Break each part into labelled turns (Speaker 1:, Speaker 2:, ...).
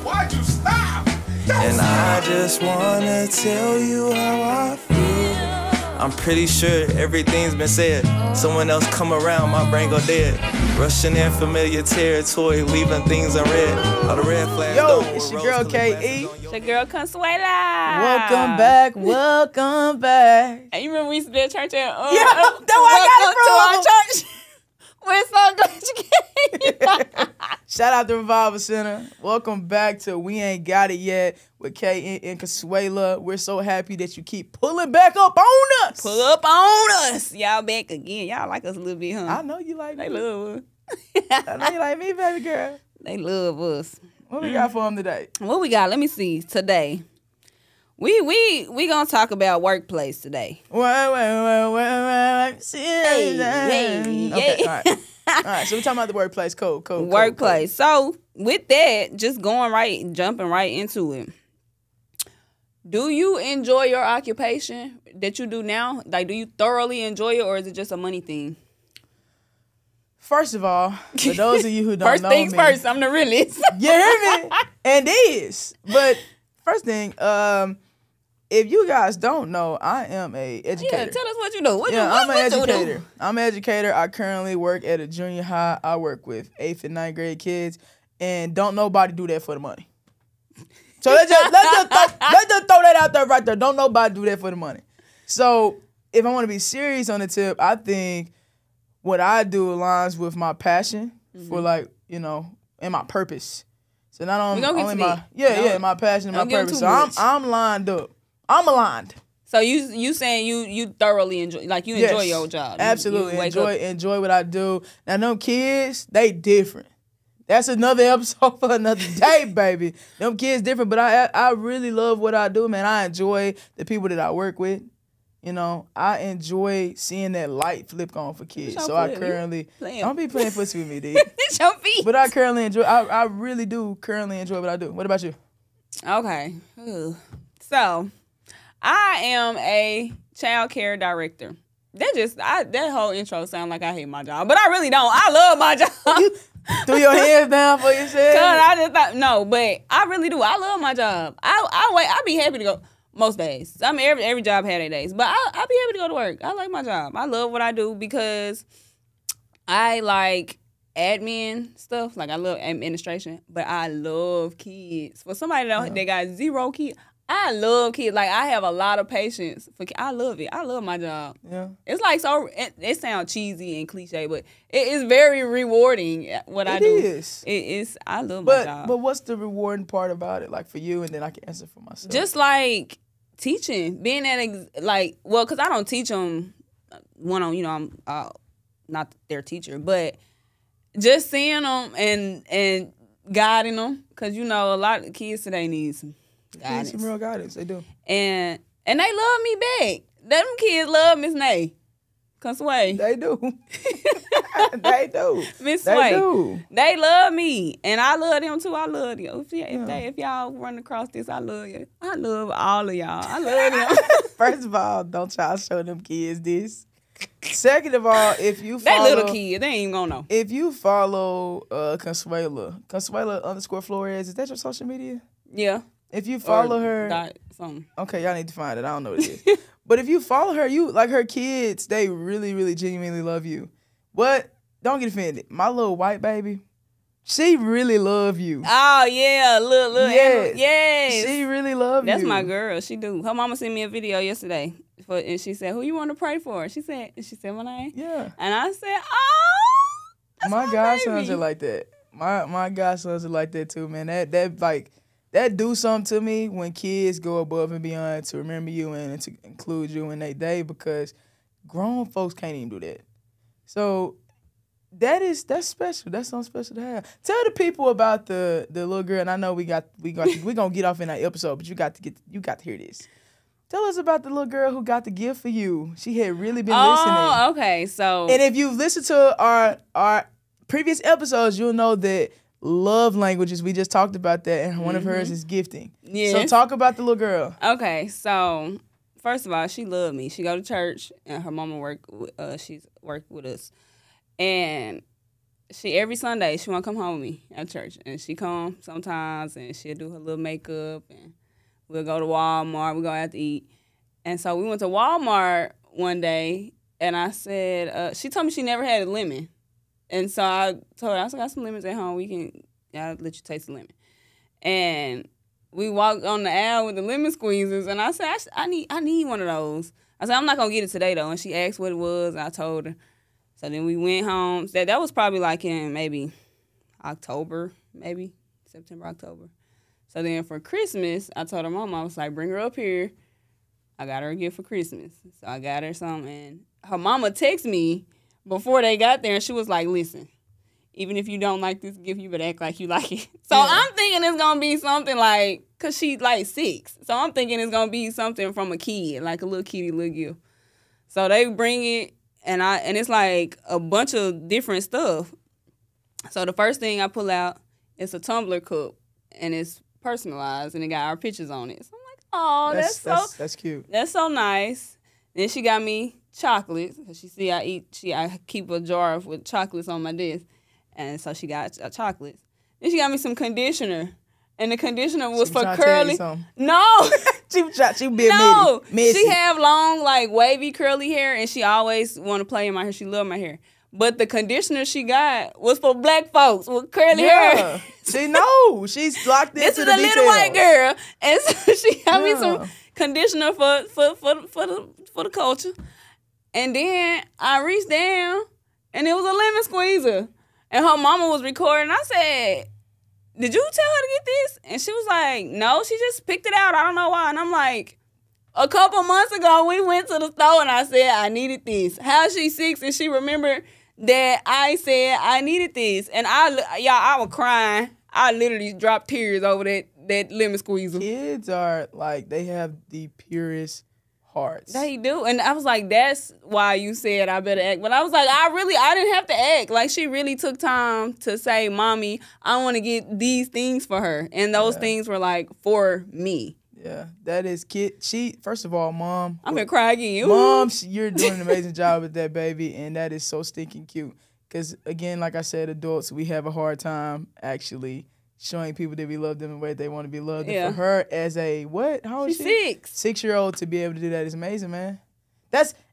Speaker 1: Why'd you stop?
Speaker 2: And I just wanna tell you how I feel. I'm pretty sure everything's been said. Someone else come around, my brain go dead. Rushing in familiar territory, leaving things unread. All the red flags.
Speaker 3: Yo, it's your girl K.E.
Speaker 4: It's your girl Consuela.
Speaker 3: Welcome back, welcome back.
Speaker 4: And you remember we used to be at church and
Speaker 3: that's where I
Speaker 4: got it from. To our church. We're so glad you came.
Speaker 3: Shout out to Revival Center. Welcome back to We Ain't Got It Yet with K and Consuela. We're so happy that you keep pulling back up on us.
Speaker 4: Pull up on us. Y'all back again. Y'all like us a little bit, huh?
Speaker 3: I know you like me.
Speaker 4: They love us.
Speaker 3: I know you like me, baby girl.
Speaker 4: They love us.
Speaker 3: What we got for them today?
Speaker 4: What we got? Let me see. Today, we gonna talk about workplace today.
Speaker 3: Wait.
Speaker 4: Hey.
Speaker 3: Okay, all right, so we're talking about the workplace. Cool.
Speaker 4: Workplace. So with that, just jumping right into it. Do you enjoy your occupation that you do now? Like, do you thoroughly enjoy it, or is it just a money thing?
Speaker 3: First of all, for those of you who don't
Speaker 4: first
Speaker 3: know
Speaker 4: things
Speaker 3: me,
Speaker 4: first, I'm the realist.
Speaker 3: You hear me? And is. But first thing, if you guys don't know, I am a educator.
Speaker 4: Yeah, tell us what you do.
Speaker 3: I'm an educator. I'm an educator. I currently work at a junior high. I work with 8th and 9th grade kids, and don't nobody do that for the money. So let's just throw that out there right there. Don't nobody do that for the money. So if I want to be serious on the tip, I think what I do aligns with my passion for, like, you know, and my purpose. So not only my my passion and my purpose. So I'm lined up. I'm aligned.
Speaker 4: So you saying you thoroughly enjoy, like, you enjoy your job.
Speaker 3: Absolutely. Enjoy what I do. Now them kids, they different. That's another episode for another day, baby. Them kids different, but I really love what I do, man. I enjoy the people that I work with. You know, I enjoy seeing that light flip on for kids. So I currently don't be playing pussy with me, dude.
Speaker 4: It's your feet.
Speaker 3: But I currently enjoy. I really do currently enjoy what I do. What about you?
Speaker 4: Okay. Ooh. So I am a child care director. That whole intro sounds like I hate my job, but I really don't. I love my job.
Speaker 3: You threw your hands down for yourself.
Speaker 4: Cause I just thought no, but I really do. I love my job. I be happy to go most days. I mean, every job had their days, but I be happy to go to work. I like my job. I love what I do because I like admin stuff. Like, I love administration, but I love kids. For somebody that got 0 kids, I love kids. Like, I have a lot of patience for kids. I love it. I love my job. Yeah. It's like, so it sounds cheesy and cliche, but it is very rewarding what I do. It is. I love my job.
Speaker 3: But what's the rewarding part about it, like, for you, and then I can answer for myself?
Speaker 4: Just like teaching, being because I don't teach them I'm not their teacher, but just seeing them and guiding them, because, you know, a lot of kids today need some guidance.
Speaker 3: Some real guidance, they do.
Speaker 4: And they love me back. Them kids love Miss Nay. Consuela.
Speaker 3: They do. They do.
Speaker 4: Miss Sway. They love me. And I love them too. I love you. If y'all run across this, I love you. I love all of y'all. I love them.
Speaker 3: First of all, don't y'all show them kids this. Second of all, if you follow...
Speaker 4: They little kids. They ain't even gonna know.
Speaker 3: If you follow Consuela _Flores, is that your social media?
Speaker 4: Yeah.
Speaker 3: If you follow her... Okay, y'all need to find it. I don't know what it is. But if you follow her, you like her kids, they really, really genuinely love you. But don't get offended. My little white baby, she really love you.
Speaker 4: Oh, yeah. Little
Speaker 3: yes. She really love you.
Speaker 4: That's my girl. She do. Her mama sent me a video yesterday. And she said, who you want to pray for? She said my name.
Speaker 3: Yeah.
Speaker 4: And I said, oh, that's
Speaker 3: my godsons are like that. My godsons are like that too, man. That do something to me when kids go above and beyond to remember you and to include you in their day, because grown folks can't even do that. So that's special. That's something special to have. Tell the people about the little girl. And I know we gonna get off in that episode, but you got to hear this. Tell us about the little girl who got the gift for you. She had really been listening.
Speaker 4: Oh, okay. So,
Speaker 3: and if you've listened to our previous episodes, you'll know that love languages, we just talked about that, and one of hers is gifting. Yeah. So talk about the little girl.
Speaker 4: Okay, so first of all, she loved me. She go to church, and her mama she's worked with us. And she every Sunday she wanna come home with me at church, and she come sometimes, and she'll do her little makeup, and we'll go to Walmart. We go out to eat, and so we went to Walmart one day, and I said, she told me she never had a lemon, and so I told her I got some lemons at home. I'll let you taste the lemon, and we walked on the aisle with the lemon squeezers, and I said I need one of those. I said I'm not gonna get it today though, and she asked what it was, and I told her. So then we went home. That was probably like in maybe October, maybe September, October. So then for Christmas, I told her mom, I was like, bring her up here. I got her a gift for Christmas. So I got her something. And her mama texted me before they got there, and she was like, listen, even if you don't like this gift, you better act like you like it. So yeah. I'm thinking it's going to be something like, because she's like 6. So I'm thinking it's going to be something from a kid, like a little kitty little gift. So they bring it. And it's like a bunch of different stuff. So the first thing I pull out is a tumbler cup, and it's personalized, and it got our pictures on it. So I'm like, oh,
Speaker 3: that's cute.
Speaker 4: That's so nice. Then she got me chocolates. She see I keep a jar with chocolates on my desk, and so she got chocolates. Then she got me some conditioner, and the conditioner was for curly. No.
Speaker 3: She be a messy.
Speaker 4: She have long, like, wavy, curly hair, and she always want to play in my hair. She love my hair. But the conditioner she got was for black folks with curly hair.
Speaker 3: She knows. She's locked into
Speaker 4: this
Speaker 3: the
Speaker 4: is a
Speaker 3: details.
Speaker 4: little white girl. And so she got me some conditioner for the culture. And then I reached down, and it was a lemon squeezer. And her mama was recording. I said, did you tell her to get this? And she was like, no, she just picked it out. I don't know why. And I'm like, a couple months ago, we went to the store, and I said, I needed this. How she 6, and she remembered that I said I needed this. And I was crying. I literally dropped tears over that lemon squeezer.
Speaker 3: Kids are like, they have the purest hearts.
Speaker 4: They do. And I was like, that's why you said I better act. But I was like, I didn't have to act. Like, she really took time to say, Mommy, I want to get these things for her. And those things were like for me.
Speaker 3: Yeah, that is first of all, Mom.
Speaker 4: I'm gonna cry again.
Speaker 3: Mom, you're doing an amazing job with that baby, and that is so stinking cute. Because, again, like I said, adults, we have a hard time actually showing people that we love them the way they want to be loved. Yeah. And for her as how old is she? 6. 6-year-old to be able to do that is amazing, man.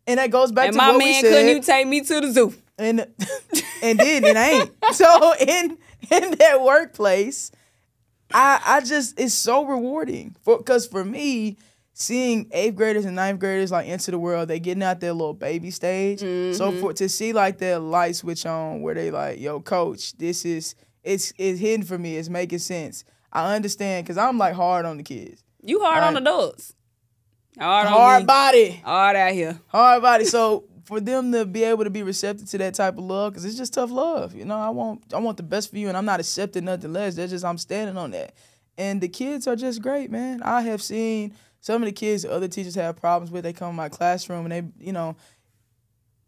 Speaker 3: And that goes back to what we said.
Speaker 4: And my man, couldn't you take me to the zoo?
Speaker 3: And Aint. So in that workplace, it's so rewarding. Because for me, seeing 8th graders and 9th graders like into the world, they getting out their little baby stage. Mm-hmm. So to see like their light switch on where they like, yo, coach, it's hidden for me. It's making sense. I understand because I'm like hard on the kids.
Speaker 4: You hard on adults.
Speaker 3: Hard body.
Speaker 4: Hard out here.
Speaker 3: Hard body. So for them to be able to be receptive to that type of love, because it's just tough love. You know, I want the best for you, and I'm not accepting nothing less. That's just I'm standing on that. And the kids are just great, man. I have seen some of the kids that other teachers have problems with. They come in my classroom, and they,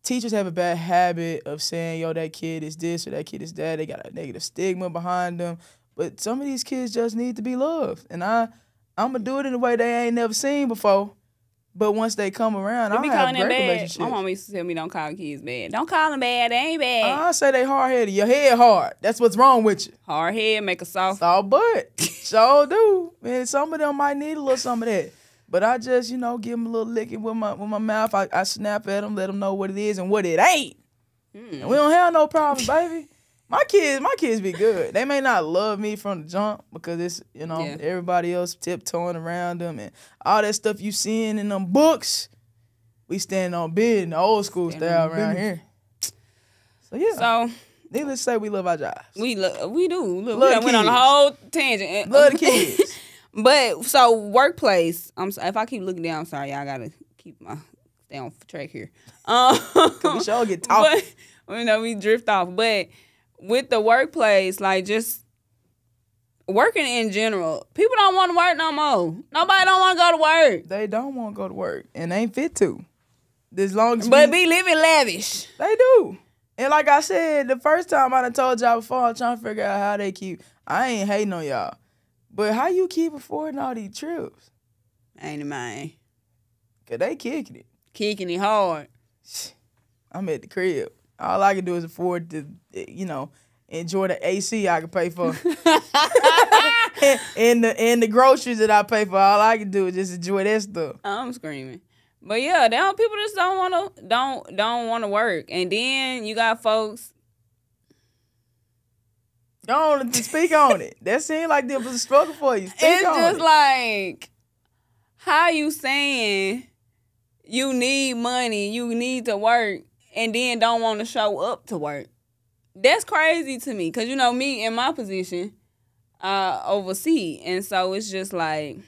Speaker 3: teachers have a bad habit of saying, yo, that kid is this or that kid is that. They got a negative stigma behind them. But some of these kids just need to be loved. And I'm going to do it in a way they ain't never seen before. But once they come around, I have great relationships.
Speaker 4: My mama used to tell me don't call kids bad. Don't call them bad. They ain't bad.
Speaker 3: I say they hard-headed. Your head hard. That's what's wrong with you.
Speaker 4: Hard head make a soft.
Speaker 3: Soft butt. Sure do. Man, some of them might need a little some of that. But I just, give them a little licking with my mouth. I snap at them, let them know what it is and what it ain't. And we don't have no problems, baby. My kids be good. They may not love me from the jump because it's, everybody else tiptoeing around them and all that stuff you seeing in them books. We stand on bid in the old school style around here. So, yeah.
Speaker 4: So,
Speaker 3: needless to say, we love our jobs.
Speaker 4: We do. Look, we went on a whole tangent.
Speaker 3: Love the kids.
Speaker 4: But, so, workplace. If I keep looking down, I'm sorry, y'all got to stay on track here.
Speaker 3: Because we sure get talking.
Speaker 4: But, we drift off. But with the workplace, like, just working in general, people don't want to work no more. Nobody don't want to go to work.
Speaker 3: They don't want to go to work and ain't fit to. As long as
Speaker 4: be living lavish.
Speaker 3: They do. And like I said, the first time I done told y'all before, I'm trying to figure out how they keep. I ain't hating on y'all. But how you keep affording all these trips?
Speaker 4: Ain't mine.
Speaker 3: Because they kicking it.
Speaker 4: Kicking it hard.
Speaker 3: I'm at the crib. All I can do is afford to, enjoy the AC I can pay for, and the groceries that I pay for. All I can do is just enjoy that stuff.
Speaker 4: I'm screaming. But yeah, people just don't want to work, and then you got folks.
Speaker 3: Go on to speak on it. That seemed like there was a struggle for you.
Speaker 4: It's just like, how you saying you need money, you need to work, and then don't want to show up to work? That's crazy to me, because, me in my position, I oversee. And so it's just like,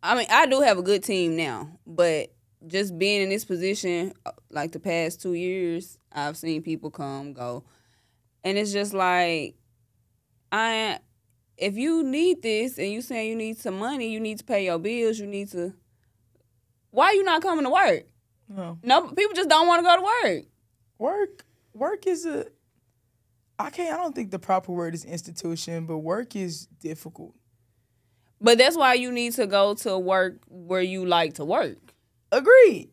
Speaker 4: I mean, I do have a good team now, but just being in this position, like the past 2 years, I've seen people come, go. And it's just like, if you need this and you saying you need some money, you need to pay your bills, why are you not coming to work? No, people just don't want to go to work.
Speaker 3: Work is I don't think the proper word is institution, but work is difficult.
Speaker 4: But that's why you need to go to work where you like to work.
Speaker 3: Agreed,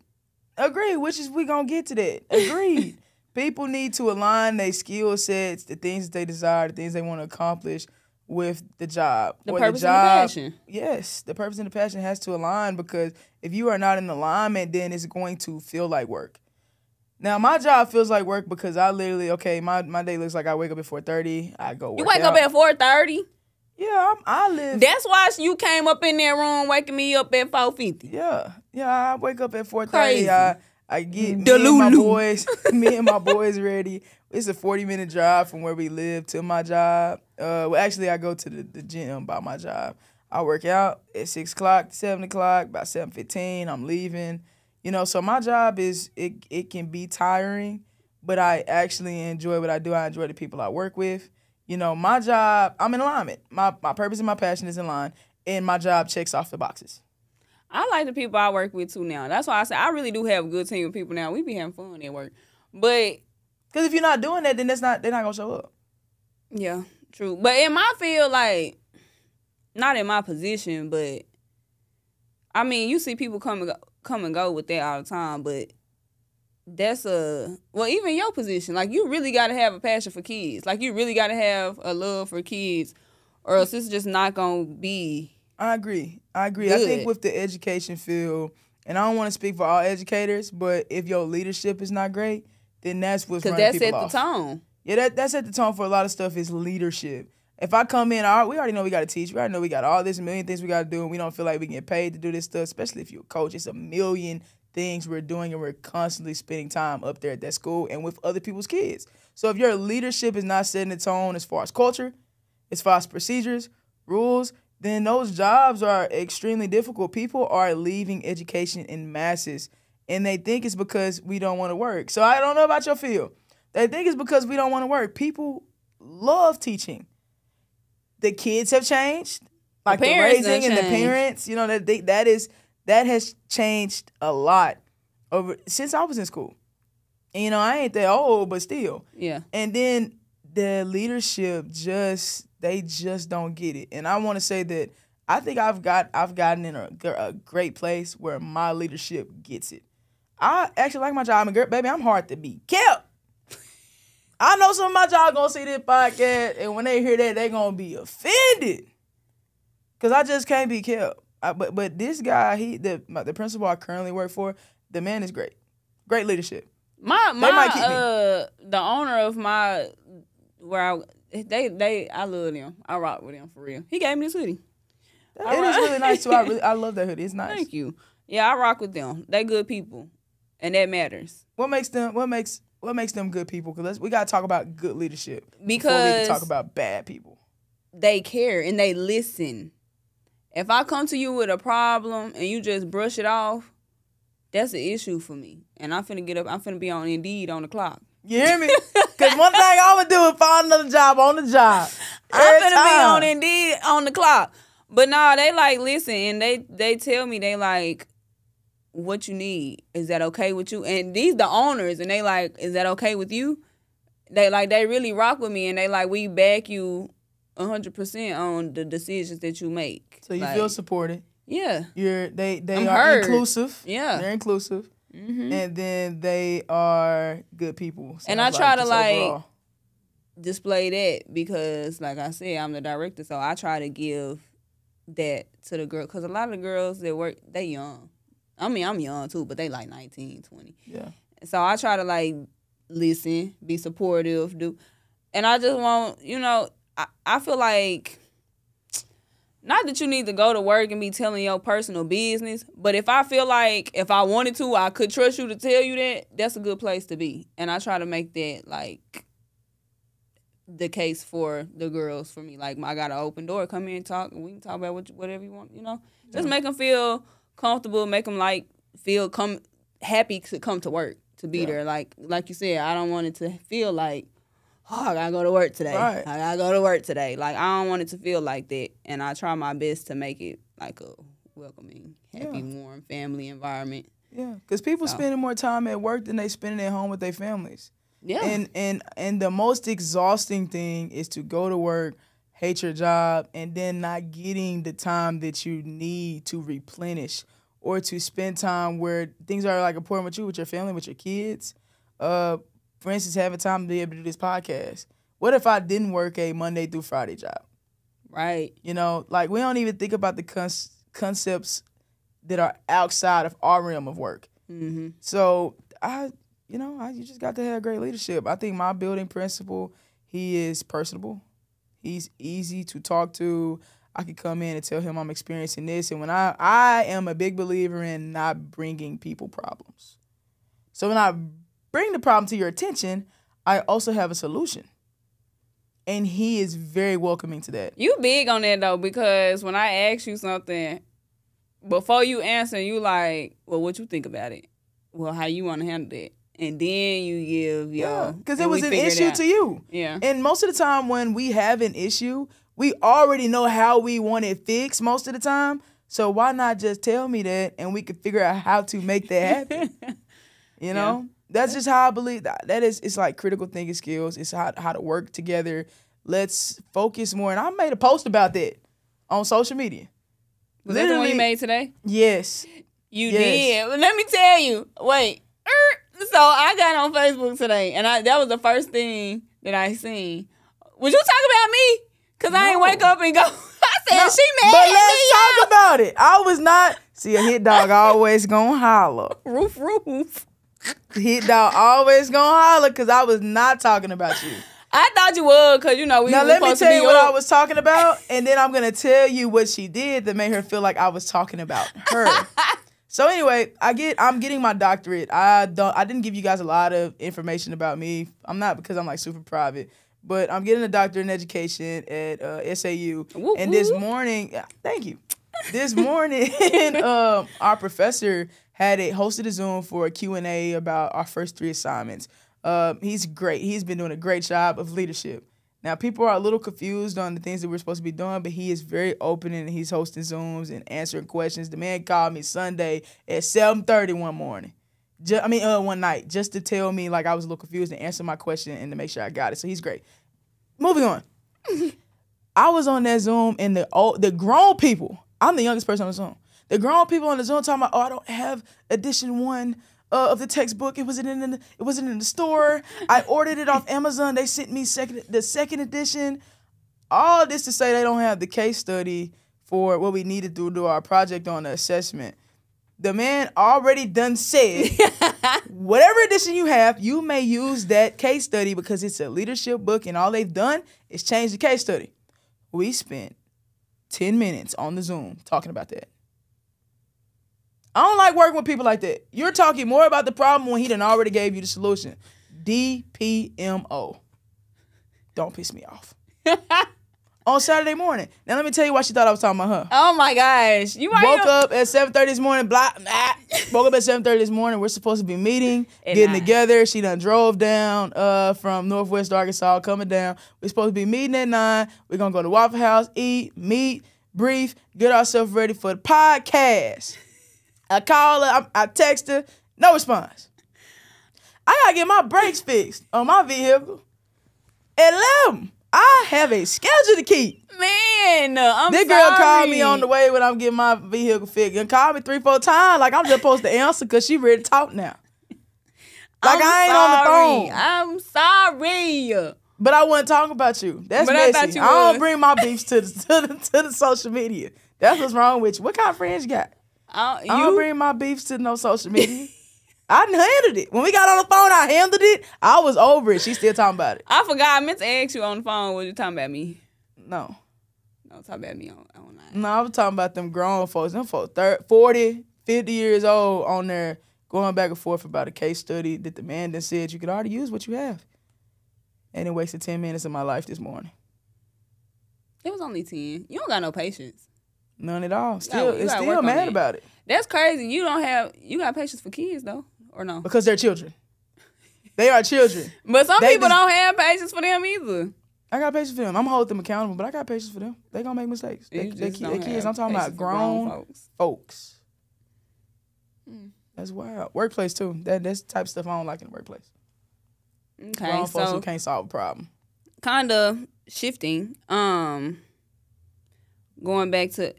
Speaker 3: which is, we gonna get to that. Agreed. People need to align their skill sets, the things that they desire, the things they want to accomplish with the job.
Speaker 4: The purpose and the passion.
Speaker 3: Yes, the purpose and the passion has to align, because if you are not in alignment, then it's going to feel like work. Now, my job feels like work because I literally, my day looks like I wake up at 4:30, I go work
Speaker 4: You wake up at 4:30?
Speaker 3: Yeah, I live.
Speaker 4: That's why you came up in that room waking me up at 4:50.
Speaker 3: Yeah, I wake up at 4:30.
Speaker 4: Crazy.
Speaker 3: I get me and my boys ready. It's a 40-minute drive from where we live to my job. Well, actually, I go to the gym by my job. I work out at 6 o'clock, 7 o'clock, about 7:15. I'm leaving. So my job it can be tiring, but I actually enjoy what I do. I enjoy the people I work with. My job, I'm in alignment. My purpose and my passion is in line, and my job checks off the boxes.
Speaker 4: I like the people I work with too now. That's why I say I really do have a good team of people now. We be having fun at work. But
Speaker 3: because if you're not doing that, then they're not gonna show up.
Speaker 4: Yeah, true. But in my field, like, not in my position, but I mean, you see people come and go with that all the time, but that's even your position, like, you really got to have a passion for kids. Like, you really got to have a love for kids, or else it's just not going to be
Speaker 3: I agree. Good. I think with the education field, and I don't want to speak for all educators, but if your leadership is not great, then that's what's running people off.
Speaker 4: Because that set the tone.
Speaker 3: Yeah, that set the tone for a lot of stuff is leadership. If I come in, we already know we got to teach. We already know we got all this, a million things we got to do, and we don't feel like we get paid to do this stuff, especially if you're a coach. It's a million things we're doing, and we're constantly spending time up there at that school and with other people's kids. So if your leadership is not setting the tone as far as culture, as far as procedures, rules, then those jobs are extremely difficult. People are leaving education in masses, and they think it's because we don't want to work. So I don't know about your field. They think it's because we don't want to work. People love teaching. The kids have changed, like the raising and the parents. That has changed a lot since I was in school. And, I ain't that old, but still.
Speaker 4: Yeah.
Speaker 3: And then the leadership they just don't get it. And I want to say that I think I've gotten in a great place where my leadership gets it. I actually like my job, and baby, I'm hard to be kept. I know some of my job gonna see this podcast, and when they hear that, they gonna be offended, cause I just can't be kept. But this guy, the principal I currently work for, the man is great leadership.
Speaker 4: My the owner of I love them. I rock with them for real. He gave me this hoodie.
Speaker 3: It is really nice too. I love that hoodie. It's nice.
Speaker 4: Thank you. Yeah, I rock with them. They good people, and that matters.
Speaker 3: What makes them good people? Because we gotta talk about good leadership
Speaker 4: because
Speaker 3: before we can talk about bad people.
Speaker 4: They care and they listen. If I come to you with a problem and you just brush it off, that's an issue for me. And I'm finna get up. I'm finna be on Indeed on the clock.
Speaker 3: You hear me? Because one thing I'm gonna do is find another job on the job.
Speaker 4: I'm finna be on Indeed on the clock. But nah, they like listen, and they tell me, they like, what you need, is that okay with you? And these the owners, and they like, is that okay with you? They really rock with me, and they like, we back you 100% on the decisions that you make.
Speaker 3: So you feel supported.
Speaker 4: Yeah.
Speaker 3: They
Speaker 4: I'm
Speaker 3: are
Speaker 4: heard.
Speaker 3: inclusive.
Speaker 4: Yeah.
Speaker 3: They're inclusive. and then they are good people. So
Speaker 4: And I try to
Speaker 3: just
Speaker 4: like
Speaker 3: overall.
Speaker 4: display that because, like I said, I'm the director, so I try to give that to the girl because a lot of the girls that work, they young. I mean, I'm young too, but they like 19, 20.
Speaker 3: Yeah.
Speaker 4: So I try to like listen, be supportive, and I just want, I feel like not that you need to go to work and be telling your personal business, but if I feel like if I wanted to, I could trust you to tell you that, that's a good place to be. And I try to make that like the case for the girls for me. Like, I got an open door. Come here and talk, and we can talk about whatever you want, Just make them feel comfortable, make them feel happy to come to work, to be there. Like you said, I don't want it to feel like, oh, I gotta go to work today.
Speaker 3: Right.
Speaker 4: I gotta go to work today. Like, I don't want it to feel like that. And I try my best to make it like a welcoming, happy, warm family environment.
Speaker 3: Yeah, because people spending more time at work than they spending at home with their families.
Speaker 4: Yeah.
Speaker 3: And the most exhausting thing is to go to work, hate your job, and then not getting the time that you need to replenish or to spend time where things are like important with your family, with your kids. For instance, having time to be able to do this podcast. What if I didn't work a Monday through Friday job?
Speaker 4: Right.
Speaker 3: Like we don't even think about the concepts that are outside of our realm of work.
Speaker 4: Mm-hmm.
Speaker 3: So you just got to have great leadership. I think my building principal, he is personable. He's easy to talk to. I could come in and tell him I'm experiencing this. And when I am a big believer in not bringing people problems. So when I bring the problem to your attention, I also have a solution. And he is very welcoming to that.
Speaker 4: You big on that, though, because when I ask you something, before you answer, you like, well, what you think about it? Well, how you want to handle that? And then you give your...
Speaker 3: because it was an issue to you.
Speaker 4: Yeah.
Speaker 3: And most of the time when we have an issue, we already know how we want it fixed most of the time. So why not just tell me that and we could figure out how to make that happen?
Speaker 4: Yeah.
Speaker 3: That's just how I believe that is. It's like critical thinking skills. It's how to work together. Let's focus more. And I made a post about that on social media.
Speaker 4: Was that the one you made today?
Speaker 3: Yes.
Speaker 4: You did. Well, let me tell you. Wait. So I got on Facebook today, and that was the first thing that I seen. Would you talk about me? Because I ain't wake up and go, I said, she mad
Speaker 3: but
Speaker 4: at me.
Speaker 3: let's talk about it. I was not. See, a hit dog always gonna holler.
Speaker 4: Roof.
Speaker 3: Hit dog always gonna holler because I was not talking about you.
Speaker 4: I thought you would because, we
Speaker 3: Now
Speaker 4: were
Speaker 3: let me
Speaker 4: supposed
Speaker 3: tell
Speaker 4: to be
Speaker 3: you what
Speaker 4: up.
Speaker 3: I was talking about, and then I'm gonna tell you what she did that made her feel like I was talking about her. So anyway, I'm getting my doctorate. I didn't give you guys a lot of information about me. I'm not because I'm like super private, but I'm getting a doctorate in education at SAU.
Speaker 4: Woo,
Speaker 3: and
Speaker 4: woo.
Speaker 3: this morning, thank you. This morning, our professor hosted a Zoom for a Q&A about our first 3 assignments. He's great. He's been doing a great job of leadership. Now, people are a little confused on the things that we're supposed to be doing, but he is very open and he's hosting Zooms and answering questions. The man called me Sunday at 7:30 one night, just to tell me like I was a little confused and answer my question and to make sure I got it. So he's great. Moving on. I was on that Zoom and the grown people, I'm the youngest person on the Zoom. The grown people on the Zoom talking about, I don't have edition 1 of the textbook. It wasn't in the store. I ordered it off Amazon. They sent me the second edition. All this to say they don't have the case study for what we needed to do our project on the assessment. The man already done said, whatever edition you have, you may use that case study because it's a leadership book and all they've done is change the case study. We spent 10 minutes on the Zoom talking about that. I don't like working with people like that. You're talking more about the problem when he done already gave you the solution. DPMO. Don't piss me off. On Saturday morning. Now let me tell you why she thought I was talking about her.
Speaker 4: Oh my gosh. You
Speaker 3: Woke up at 7:30 this morning. Woke up at 7:30 this morning. We're supposed to be meeting, getting together. She done drove down from Northwest Arkansas, coming down. We're supposed to be meeting at 9. We're going to go to Waffle House, eat, meet, brief, get ourselves ready for the podcast. I call her, I text her, no response. I gotta get my brakes fixed on my vehicle at 11. I have a schedule to keep.
Speaker 4: Man, I'm
Speaker 3: This girl called me on the way when I'm getting my vehicle fixed and called me 3-4 times. Like I'm just supposed to answer because she ready to talk now. Like I ain't on the phone.
Speaker 4: I'm sorry.
Speaker 3: But I wasn't talking about you. That's
Speaker 4: But I
Speaker 3: messy.
Speaker 4: thought you
Speaker 3: I don't
Speaker 4: was.
Speaker 3: bring my beefs to the social media. That's what's wrong with you. What kind of friends you got? I don't bring my beefs to no social media. I handled it. When we got on the phone, I handled it. I was over it. She still talking about it.
Speaker 4: I forgot. I meant to ask you on the phone. Was you talking about me?
Speaker 3: No.
Speaker 4: No, talk about me online.
Speaker 3: No, I was talking about them grown folks. Them folks 40, 50 years old on there going back and forth about a case study that the man then said you could already use what you have. And it wasted 10 minutes of my life this morning.
Speaker 4: It was only 10. You don't got no patience.
Speaker 3: None at all.
Speaker 4: You
Speaker 3: Still
Speaker 4: gotta work on
Speaker 3: mad
Speaker 4: that.
Speaker 3: about it.
Speaker 4: That's crazy. You got patience for kids though, or no?
Speaker 3: Because they're children. They are children.
Speaker 4: But some
Speaker 3: They
Speaker 4: people
Speaker 3: just-
Speaker 4: don't have patience for them either.
Speaker 3: I got patience for them. I'm gonna hold them accountable, but I got patience for them. They gonna make mistakes. They
Speaker 4: You just don't
Speaker 3: kids.
Speaker 4: have
Speaker 3: I'm talking about
Speaker 4: patience for grown
Speaker 3: grown folks. That's wild. Workplace too. That's the type of stuff I don't like in the workplace.
Speaker 4: Okay,
Speaker 3: Grown folks
Speaker 4: so
Speaker 3: who can't solve a problem.
Speaker 4: kind of shifting. Going back to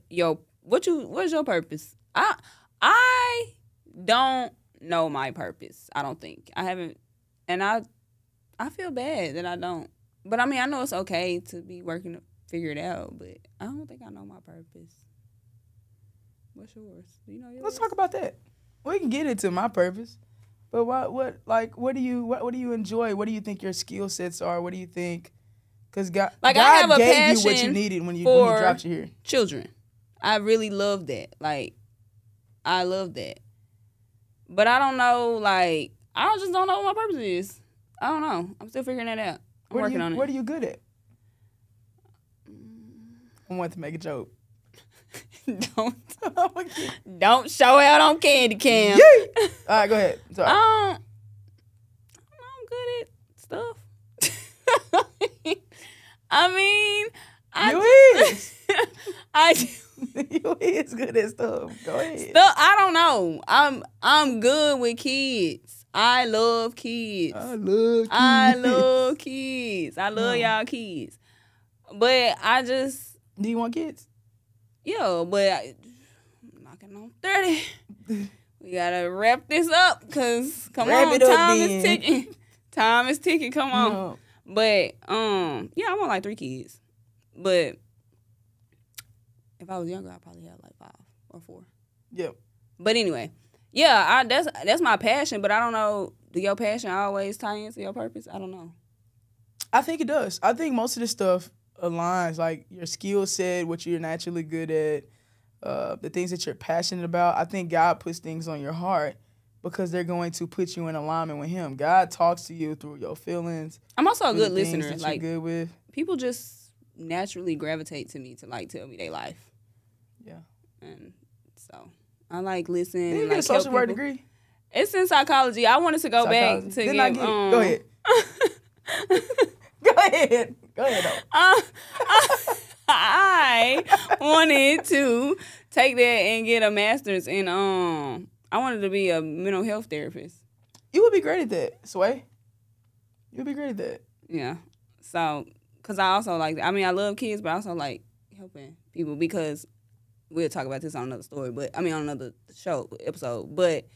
Speaker 4: what is your purpose? I don't know my purpose. I don't think I haven't, and I feel bad that I don't. But I mean, I know it's okay to be working to figure it out, but I don't think I know my purpose. What's yours? Do you know yours?
Speaker 3: Let's talk about that. We can get into my purpose, but what do you enjoy? What do you think your skill sets are? What do you think? Because God
Speaker 4: I have a
Speaker 3: gave
Speaker 4: passion
Speaker 3: you what you needed when you
Speaker 4: for
Speaker 3: dropped you here.
Speaker 4: children. I really love that. Like, I love that. But I don't know, like, I just don't know what my purpose is. I don't know. I'm still figuring that out. I'm working on it.
Speaker 3: What are you good at? I want to make a joke.
Speaker 4: Don't show out on Candy Cam.
Speaker 3: Yay! All right, go ahead. Sorry.
Speaker 4: I'm good at stuff. I mean,
Speaker 3: You is.
Speaker 4: I
Speaker 3: You is good at stuff. Go ahead.
Speaker 4: I don't know. I'm good with kids. I love kids.
Speaker 3: I love kids.
Speaker 4: I love kids. I love y'all kids. But I just,
Speaker 3: Do you want kids?
Speaker 4: I'm knocking on 30. We gotta wrap this up because time is ticking. Time is ticking. Come on.
Speaker 3: No.
Speaker 4: But I want like 3 kids. But if I was younger, I'd probably have like 5 or 4.
Speaker 3: Yep.
Speaker 4: But anyway, that's my passion. But I don't know. Do your passion always tie into your purpose? I don't know.
Speaker 3: I think it does. I think most of this stuff aligns, like your skill set, what you're naturally good at, the things that you're passionate about. I think God puts things on your heart because they're going to put you in alignment with Him. God talks to you through your feelings.
Speaker 4: I'm also a
Speaker 3: through
Speaker 4: good
Speaker 3: the things
Speaker 4: listener.
Speaker 3: that
Speaker 4: Like,
Speaker 3: you're good with.
Speaker 4: people just naturally gravitate to me to like tell me their life.
Speaker 3: Yeah.
Speaker 4: And so I like listening.
Speaker 3: Did you
Speaker 4: and,
Speaker 3: get a
Speaker 4: like,
Speaker 3: social
Speaker 4: help
Speaker 3: work
Speaker 4: people.
Speaker 3: degree?
Speaker 4: It's in psychology. I wanted to go back to
Speaker 3: Didn't
Speaker 4: get.
Speaker 3: I get it? Go ahead. Go ahead. Go ahead, though.
Speaker 4: I wanted to take that and get a master's in I wanted to be a mental health therapist.
Speaker 3: You would be great at that, Sway. You would be great at that.
Speaker 4: Yeah. So, because I also like, I mean, I love kids, but I also like helping people because we'll talk about this on another story, but I mean, on another episode. But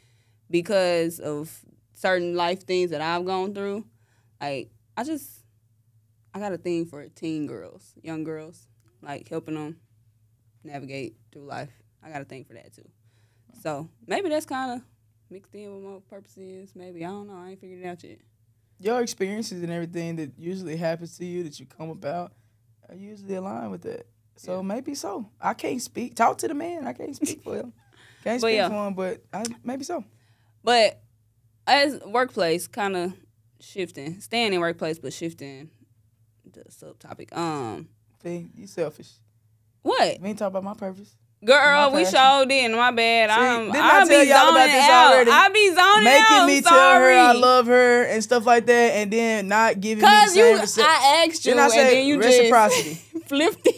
Speaker 4: because of certain life things that I've gone through, like, I got a thing for teen girls, young girls, like helping them navigate through life. I got a thing for that too. So maybe that's kind of mixed in with what my purpose is. Maybe, I don't know. I ain't figured it out yet.
Speaker 3: Your experiences and everything that usually happens to you that you come about are usually aligned with that. So maybe so. I can't speak. Talk to the man. I can't speak for him. Can't speak for him, but maybe so.
Speaker 4: But as workplace, kind of shifting, staying in workplace, but shifting the subtopic.
Speaker 3: See, you selfish.
Speaker 4: What?
Speaker 3: We ain't talk about my purpose.
Speaker 4: Girl,
Speaker 3: My
Speaker 4: we
Speaker 3: passion.
Speaker 4: showed in. My bad.
Speaker 3: Didn't I
Speaker 4: I
Speaker 3: tell
Speaker 4: be
Speaker 3: y'all about
Speaker 4: zoning
Speaker 3: this
Speaker 4: out.
Speaker 3: already?
Speaker 4: I be zoning
Speaker 3: Making
Speaker 4: out.
Speaker 3: me tell her I love her and stuff like that, and then not giving me the same
Speaker 4: I asked you,
Speaker 3: Then I
Speaker 4: and
Speaker 3: say
Speaker 4: then you
Speaker 3: reciprocity.
Speaker 4: just flipped it.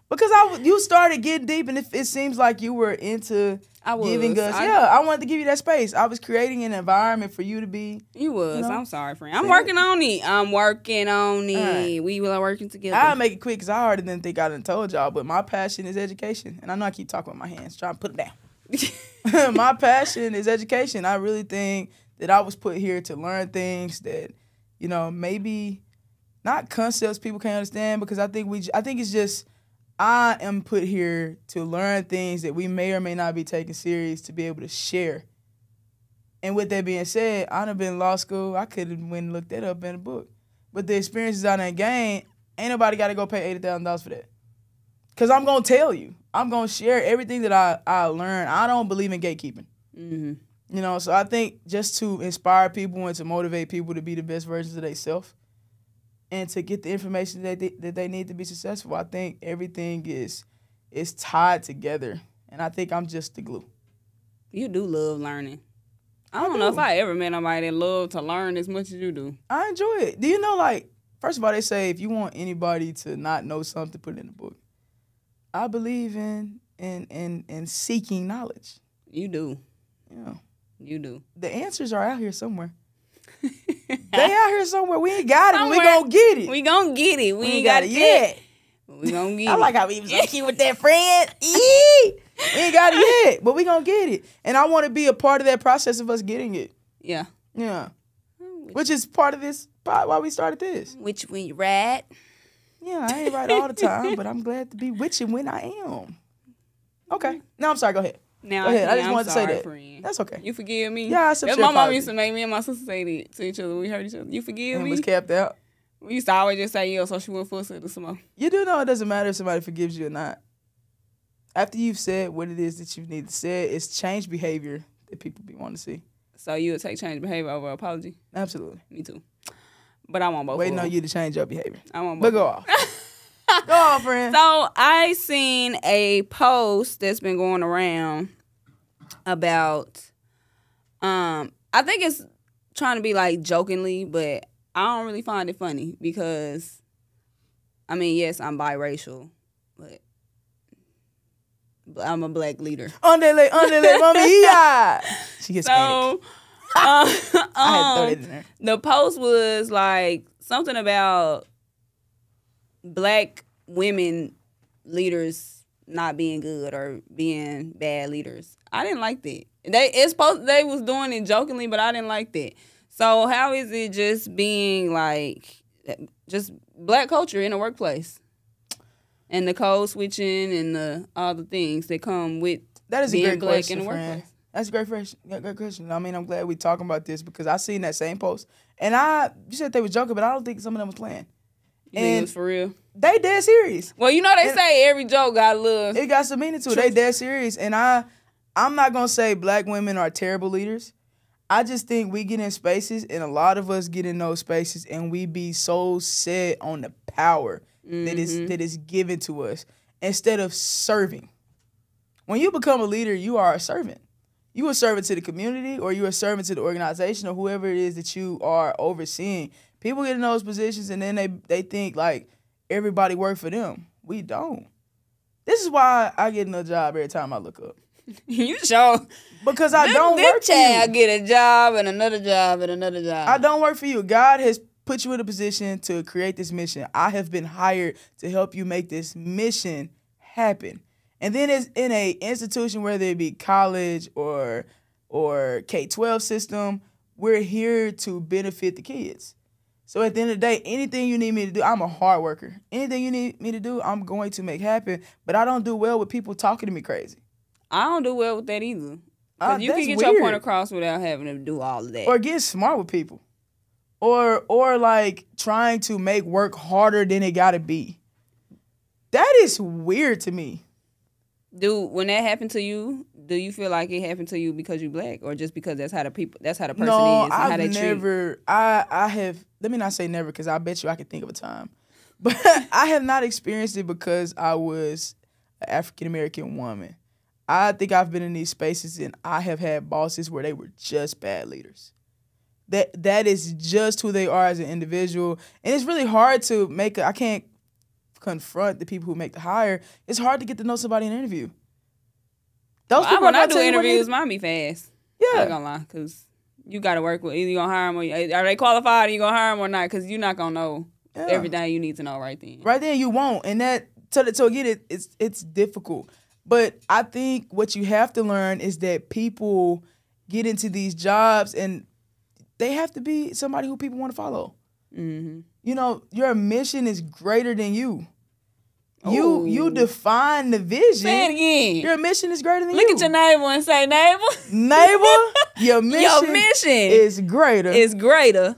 Speaker 3: Because you started getting deep, and it seems like you were into
Speaker 4: I was.
Speaker 3: giving us. I wanted to give you that space. I was creating an environment for you to be.
Speaker 4: You was.
Speaker 3: You know?
Speaker 4: I'm sorry, friend. I'm working on it. Right. We are working together.
Speaker 3: I'll make it quick because I already didn't think I done told y'all, but my passion is education. And I know I keep talking with my hands, trying to put them down. My passion is education. I really think that I was put here to learn things that, you know, maybe not concepts people can't understand, because I think it's just, I am put here to learn things that we may or may not be taking serious to be able to share. And with that being said, I done been in law school. I could have went and looked that up in a book. But the experiences I done gained, ain't nobody got to go pay $80,000 for that. Because I'm going to tell you. I'm going to share everything that I learned. I don't believe in gatekeeping. Mm-hmm. You know, so I think just to inspire people and to motivate people to be the best versions of themselves and to get the information that they need to be successful, I think everything is tied together. And I think I'm just the glue.
Speaker 4: You do love learning. I don't know if I ever met somebody that loved to learn as much as you do.
Speaker 3: I enjoy it. Do you know, like, first of all, they say if you want anybody to not know something, put it in a book. I believe in seeking knowledge.
Speaker 4: You do.
Speaker 3: Yeah.
Speaker 4: You do.
Speaker 3: The answers are out here somewhere. They out here somewhere. We ain't got it, but we gonna get it.
Speaker 4: We gonna get it. We ain't got it
Speaker 3: yet.
Speaker 4: We gonna get it.
Speaker 3: I like how we was so cute with that friend. We ain't got it yet, but we gonna get it. And I want to be a part of that process of us getting it.
Speaker 4: Yeah.
Speaker 3: Yeah. Which is part of this, why we started this.
Speaker 4: Which when you ride.
Speaker 3: Yeah, I ain't right all the time, but I'm glad to be with you when I am. Okay. No, I'm sorry. Go ahead.
Speaker 4: Now,
Speaker 3: go ahead. I just
Speaker 4: I'm
Speaker 3: wanted to say that.
Speaker 4: Friend.
Speaker 3: That's okay.
Speaker 4: You forgive me?
Speaker 3: Yeah, I accept your
Speaker 4: my mom
Speaker 3: apology.
Speaker 4: used to make me and my sister say that to each other when we heard each other. You forgive me?
Speaker 3: Was capped out.
Speaker 4: We used to always just say yeah, so she wouldn't fuss at us some more.
Speaker 3: You do know it doesn't matter if somebody forgives you or not. After you've said what it is that you need to say, it's change behavior that people be wanting to see.
Speaker 4: So you would take change behavior over apology?
Speaker 3: Absolutely.
Speaker 4: Me too. But I want both.
Speaker 3: Waiting on you to change your behavior.
Speaker 4: I want both.
Speaker 3: But go off. Go on, friend.
Speaker 4: So I seen a post that's been going around about, I think it's trying to be like jokingly, but I don't really find it funny because, I mean, yes, I'm biracial, but I'm a black leader.
Speaker 3: Underlay, mommy, yeah. She gets panicked. I had to throw that in there.
Speaker 4: The post was like something about black women leaders not being good or being bad leaders. I didn't like that. They was doing it jokingly, but I didn't like that. So how is it just being like just black culture in the workplace? And the code switching and all the things that come with
Speaker 3: that is
Speaker 4: being
Speaker 3: a great
Speaker 4: black
Speaker 3: question,
Speaker 4: in the
Speaker 3: friend.
Speaker 4: workplace.
Speaker 3: That's a great question. I mean, I'm glad we talking about this because I seen that same post. And you said they were joking, but I don't think some of them was playing.
Speaker 4: You think it was for real?
Speaker 3: They dead serious.
Speaker 4: Well, you know they say every joke got a little.
Speaker 3: It got some meaning to it. They dead serious. And I'm not going to say black women are terrible leaders. I just think we get in spaces, and a lot of us get in those spaces, and we be so set on the power that is given to us instead of serving. When you become a leader, you are a servant. You a servant to the community, or you a servant to the organization, or whoever it is that you are overseeing. People get in those positions, and then they think like everybody work for them. We don't. This is why I get another job every time I look up.
Speaker 4: You sure?
Speaker 3: Because I don't work for you.
Speaker 4: I get a job and another job and another job.
Speaker 3: I don't work for you. God has put you in a position to create this mission. I have been hired to help you make this mission happen. And then it's in a institution, whether it be college or K-12 system, we're here to benefit the kids. So at the end of the day, anything you need me to do, I'm a hard worker. Anything you need me to do, I'm going to make happen. But I don't do well with people talking to me crazy.
Speaker 4: I don't do well with that either. Because you can get
Speaker 3: weird.
Speaker 4: your point across without having to do all of that.
Speaker 3: Or get smart with people. Or like trying to make work harder than it gotta be. That is weird to me.
Speaker 4: Dude, when that happened to you, do you feel like it happened to you because you black, or just because that's how the person is and how they treat?
Speaker 3: I have, let me not say never, because I bet you I can think of a time. But I have not experienced it because I was an African-American woman. I think I've been in these spaces and I have had bosses where they were just bad leaders. That is just who they are as an individual. And it's really hard to I can't confront the people who make the hire. It's hard to get to know somebody in an interview. Those people
Speaker 4: when
Speaker 3: are
Speaker 4: I
Speaker 3: gonna
Speaker 4: do
Speaker 3: tell you what they
Speaker 4: interviews,
Speaker 3: need.
Speaker 4: mine be fast.
Speaker 3: Yeah.
Speaker 4: I'm not gonna lie, because you got to work with either you gonna hire them or are they qualified? Or you gonna hire them or not? Because you're not gonna know everything you need to know right then.
Speaker 3: Right then, you won't, and that so again, it's difficult. But I think what you have to learn is that people get into these jobs and they have to be somebody who people want to follow.
Speaker 4: Mm-hmm.
Speaker 3: You know, your mission is greater than you.
Speaker 4: Ooh.
Speaker 3: You define the vision.
Speaker 4: Say it again.
Speaker 3: Your mission is greater than
Speaker 4: Look
Speaker 3: you.
Speaker 4: at your neighbor and say, neighbor.
Speaker 3: Neighbor, your mission
Speaker 4: is
Speaker 3: greater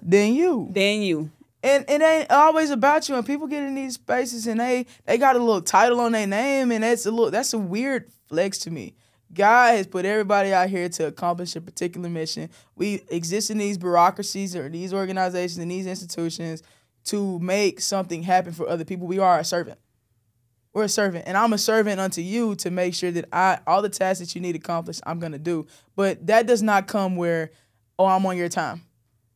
Speaker 3: than you. And it ain't always about you. And people get in these spaces and they got a little title on their name, and that's a weird flex to me. God has put everybody out here to accomplish a particular mission. We exist in these bureaucracies or these organizations and these institutions to make something happen for other people. We are a servant. We're a servant, and I'm a servant unto you to make sure that all the tasks that you need accomplished, I'm gonna do. But that does not come where, oh, I'm on your time.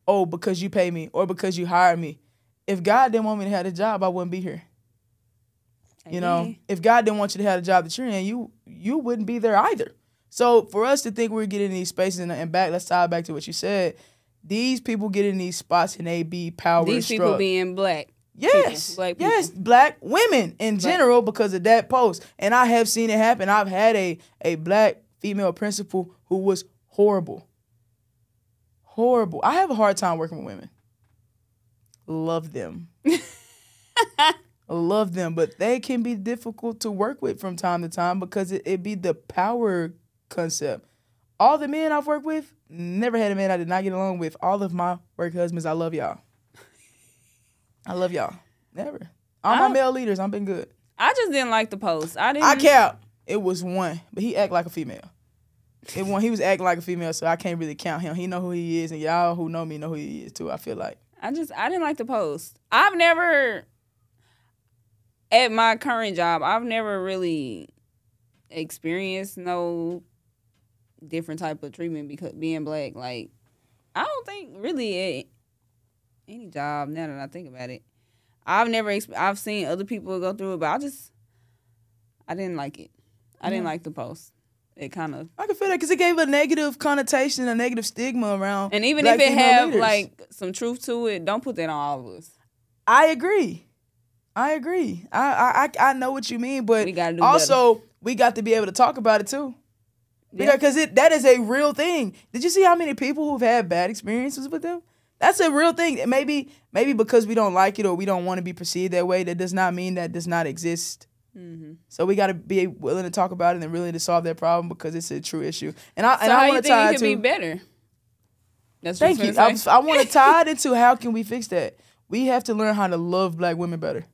Speaker 3: Oh, because you pay me or because you hired me. If God didn't want me to have the job, I wouldn't be here. You know, if God didn't want you to have the job that you're in, you wouldn't be there either. So for us to think we're getting in these spaces and back, let's tie back to what you said. These people get in these spots and they be power
Speaker 4: These
Speaker 3: struck.
Speaker 4: people being black.
Speaker 3: Yes,
Speaker 4: Black people.
Speaker 3: yes, black women in general because of that post. And I have seen it happen. I've had a black female principal who was horrible. Horrible. I have a hard time working with women. Love them. Love them, but they can be difficult to work with from time to time because it be the power concept. All the men I've worked with, never had a man I did not get along with. All of my work husbands, I love y'all. I love y'all. Never. All my male leaders, I've been good.
Speaker 4: I just didn't like the post.
Speaker 3: I cap. It was one, but he act like a female. He was acting like a female, so I can't really count him. He know who he is, and y'all who know me know who he is too. I feel like.
Speaker 4: I didn't like the post. I've never, at my current job, I've never really experienced no different type of treatment because being black. Like, I don't think really at any job, now that I think about it, I've seen other people go through it, but I didn't like it. I didn't like the post. It kind of,
Speaker 3: I can feel that because it gave a negative connotation, a negative stigma around.
Speaker 4: And even
Speaker 3: black
Speaker 4: if it
Speaker 3: female
Speaker 4: have
Speaker 3: leaders.
Speaker 4: like some truth to it, don't put that on all of us.
Speaker 3: I agree. I know what you mean, but
Speaker 4: We gotta do
Speaker 3: also we got to be able to talk about it too.
Speaker 4: Yeah.
Speaker 3: Because that is a real thing. Did you see how many people who've had bad experiences with them? That's a real thing. Maybe because we don't like it or we don't want to be perceived that way, that does not mean that does not exist.
Speaker 4: Mm-hmm.
Speaker 3: So we got to be willing to talk about it and really to solve that problem because it's a true issue. And
Speaker 4: So how
Speaker 3: I
Speaker 4: you
Speaker 3: want to
Speaker 4: think
Speaker 3: tie
Speaker 4: it
Speaker 3: it
Speaker 4: could
Speaker 3: to
Speaker 4: be better? That's what
Speaker 3: thank you.
Speaker 4: gonna say?
Speaker 3: I want to tie it into how can we fix that. We have to learn how to love black women better.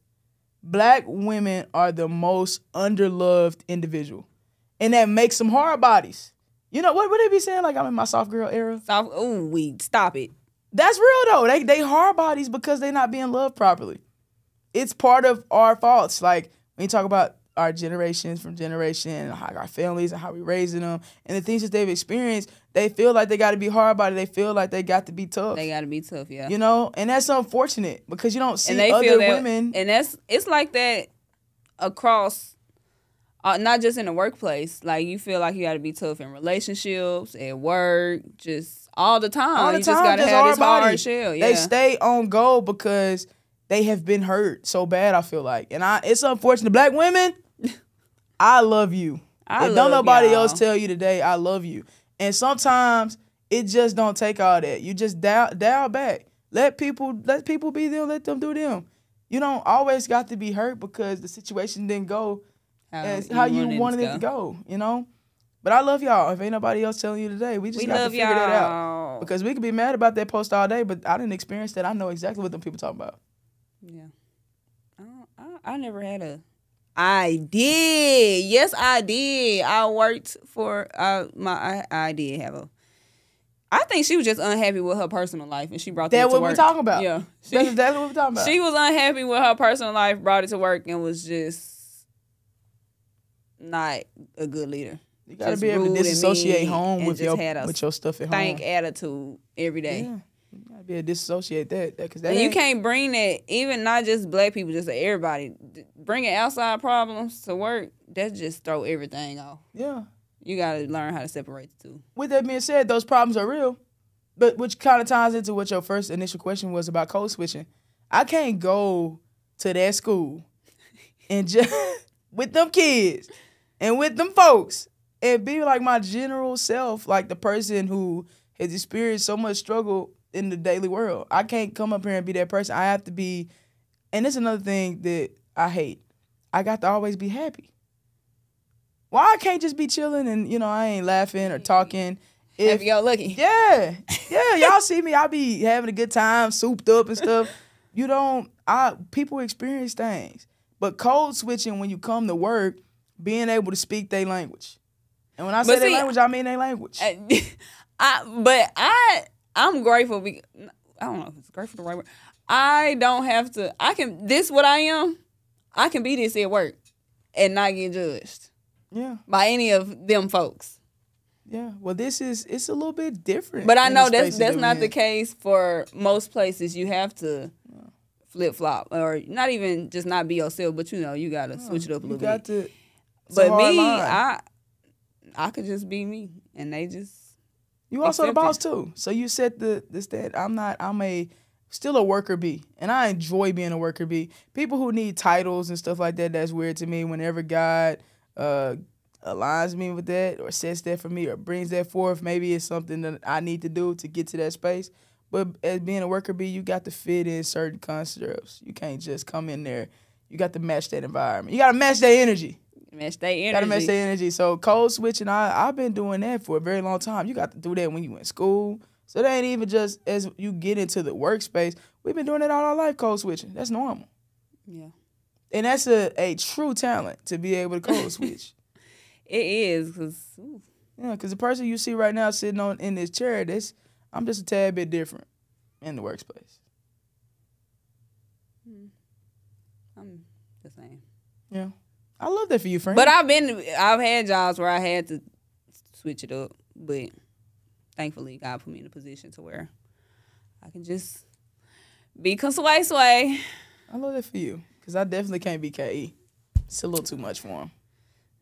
Speaker 3: Black women are the most underloved individual, and that makes them hard bodies. You know what would they be saying? Like I'm in my soft girl era.
Speaker 4: Stop it.
Speaker 3: That's real though. They hard bodies because they're not being loved properly. It's part of our faults. Like when you talk about our generations from generation and how our families and how we raising them and the things that they've experienced, they feel like they got to be hard bodied. They feel like they got to be tough.
Speaker 4: They got to be tough, yeah.
Speaker 3: You know, and that's unfortunate because you don't see
Speaker 4: And they
Speaker 3: other
Speaker 4: feel that,
Speaker 3: women.
Speaker 4: and it's like that across, not just in the workplace. Like you feel like you got to be tough in relationships, at work, just all the time.
Speaker 3: All the
Speaker 4: you
Speaker 3: time,
Speaker 4: just got to
Speaker 3: just
Speaker 4: have this
Speaker 3: hard
Speaker 4: hard
Speaker 3: body.
Speaker 4: shell. Yeah.
Speaker 3: They stay on goal because they have been hurt so bad, I feel like. And it's unfortunate. Black women, I love you. Don't nobody
Speaker 4: y'all.
Speaker 3: else tell you today, I love you. And sometimes it just don't take all that. You just dial back. Let people be them, let them do them. You don't always got to be hurt because the situation didn't go as how you wanted it to go, you know? But I love y'all. If ain't nobody else telling you today, we just got to figure that out. Because we could be mad about that post all day, but I didn't experience that. I know exactly what them people talking about.
Speaker 4: Yeah. I never had a... I did. Yes, I did. I worked for... I did have a... I think she was just unhappy with her personal life, and she brought that to work.
Speaker 3: That's what we're talking about.
Speaker 4: Yeah.
Speaker 3: That's exactly what we're talking about.
Speaker 4: She was unhappy with her personal life, brought it to work, and was just not a good leader.
Speaker 3: You gotta be able to disassociate home with your stuff at home.
Speaker 4: Stank attitude every day.
Speaker 3: Yeah. You gotta be able to disassociate that. Because
Speaker 4: and you can't bring that, even not just black people, just everybody. Bringing outside problems to work, that just throw everything off.
Speaker 3: Yeah.
Speaker 4: You gotta learn how to separate the two.
Speaker 3: With that being said, those problems are real, but which kind of ties into what your first initial question was about code switching. I can't go to that school and just with them kids and with them folks and be like my general self, like the person who has experienced so much struggle in the daily world. I can't come up here and be that person. I have to be, and it's another thing that I hate. I got to always be happy. Why I can't just be chilling and, I ain't laughing or talking.
Speaker 4: Happy go lucky.
Speaker 3: Yeah. Y'all see me, I be having a good time, souped up and stuff. People experience things. But code switching when you come to work, being able to speak their language. And when I say their language, I mean their language.
Speaker 4: I'm grateful because, I don't know if it's grateful the right word. I don't have to, what I am, I can be this at work and not get judged.
Speaker 3: Yeah.
Speaker 4: By any of them folks.
Speaker 3: Yeah. Well, it's a little bit different.
Speaker 4: But I know that's not the case for most places. You have to flip-flop or not even just not be yourself, but you got to switch it up a little bit. But me, I could just be me and they just
Speaker 3: You also the boss too. So you set the stat. I'm still a worker bee, and I enjoy being a worker bee. People who need titles and stuff like that, that's weird to me. Whenever God aligns me with that or sets that for me or brings that forth, maybe it's something that I need to do to get to that space. But as being a worker bee, you got to fit in certain constructs. You can't just come in there. You got to match that environment. You got to match that energy. Got to match that energy. So code switching, I've been doing that for a very long time. You got to do that when you in school. So that ain't even just as you get into the workspace. We've been doing it all our life, code switching. That's normal.
Speaker 4: Yeah.
Speaker 3: And that's a true talent to be able to code switch.
Speaker 4: It is.
Speaker 3: Because the person you see right now sitting in this chair, I'm just a tad bit different in the workspace.
Speaker 4: I'm the same.
Speaker 3: Yeah. I love that for you, friend.
Speaker 4: But I've had jobs where I had to switch it up, but thankfully God put me in a position to where I can just be sway.
Speaker 3: I love that for you, because I definitely can't be KE. It's a little too much for him.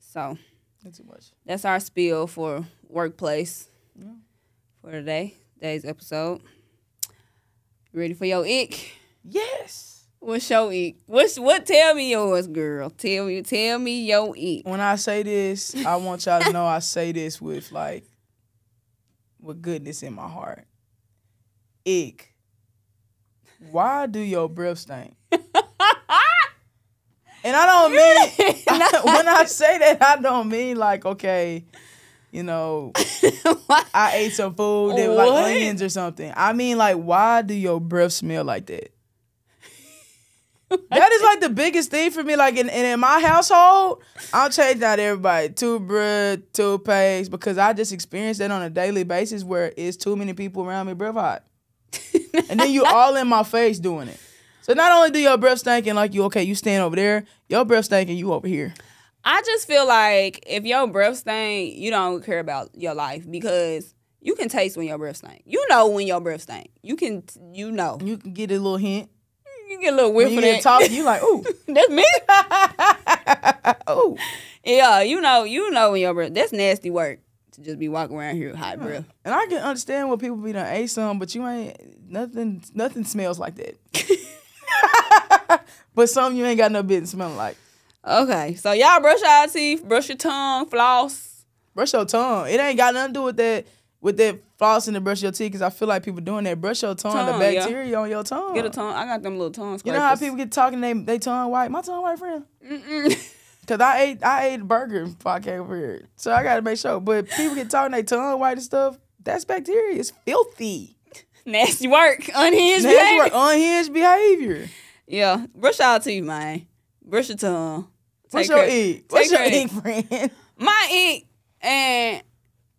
Speaker 4: So,
Speaker 3: not too much.
Speaker 4: That's our spiel for workplace for today's episode. You ready for your ick?
Speaker 3: Yes.
Speaker 4: What's your ick? What? Tell me yours, girl. Tell me your ick.
Speaker 3: When I say this, I want y'all to know I say this with goodness in my heart. Ick. Why do your breath stink? And I don't mean, when I say that, I don't mean like, okay, I ate some food that was like onions or something. I mean like, why do your breath smell like that? That is like the biggest thing for me. Like in my household, I'm changing out everybody toothbrush, toothpaste, because I just experience that on a daily basis where it's too many people around me breath hot. And then you all in my face doing it. So not only do your breath stinking like you stand over there, your breath stinking you over here.
Speaker 4: I just feel like if your breath stink, you don't care about your life because you can taste when your breath stink. You know when your breath stink. You can
Speaker 3: get a little hint.
Speaker 4: You get a little whiff of that.
Speaker 3: You get talking, you like, ooh.
Speaker 4: That's me.
Speaker 3: Ooh.
Speaker 4: Yeah, you know when your breath. That's nasty work to just be walking around here with hot breath.
Speaker 3: And I can understand when people be done ate some, but you ain't nothing smells like that. But some you ain't got no business smelling like.
Speaker 4: Okay, so y'all brush your teeth, brush your tongue, floss.
Speaker 3: Brush your tongue. It ain't got nothing to do with that flossing to brush your teeth, because I feel like people doing that. Brush your tongue, the bacteria on your tongue.
Speaker 4: Get a tongue. I got them little tongue scrapers.
Speaker 3: You know how people get talking, they tongue white? My tongue white, friend? Because I ate a burger before I came over here. So I got to make sure. But people get talking, they tongue white and stuff. That's bacteria. It's filthy.
Speaker 4: Nasty work. Unhinged
Speaker 3: behavior.
Speaker 4: Yeah. Brush your teeth, man. Brush your tongue.
Speaker 3: What's your ick? What's your ick, friend?
Speaker 4: My ick, and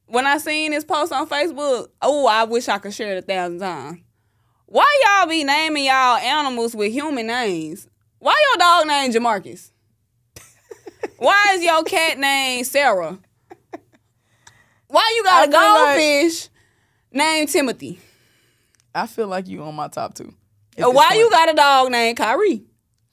Speaker 4: when I seen this post on Facebook, I wish I could share it 1,000 times. Why y'all be naming y'all animals with human names? Why your dog named Jamarcus? Why is your cat named Sarah? Why you got a goldfish named Timothy?
Speaker 3: I feel like you on my top two.
Speaker 4: Why you got a dog named Kyrie?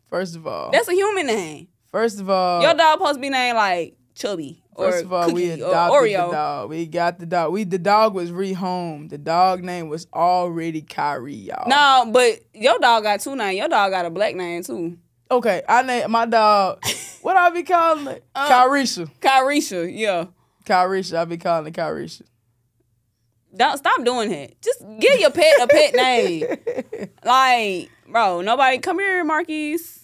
Speaker 3: First of all.
Speaker 4: That's a human name.
Speaker 3: First of all.
Speaker 4: Your dog supposed to be named like Chubby
Speaker 3: First
Speaker 4: or
Speaker 3: of all, we
Speaker 4: Cookie or
Speaker 3: adopted
Speaker 4: Oreo.
Speaker 3: the dog. We got the dog. The dog was rehomed. The dog name was already Kyrie, y'all.
Speaker 4: No, but your dog got 2 names. Your dog got a black name too.
Speaker 3: Okay, I named my dog. What I be calling it? Kyrisha.
Speaker 4: Kyrisha, yeah.
Speaker 3: Kyrisha. I be calling it Kyrisha.
Speaker 4: Don't stop doing that. Just give your pet a pet name. Like, bro, nobody come here, Marquise.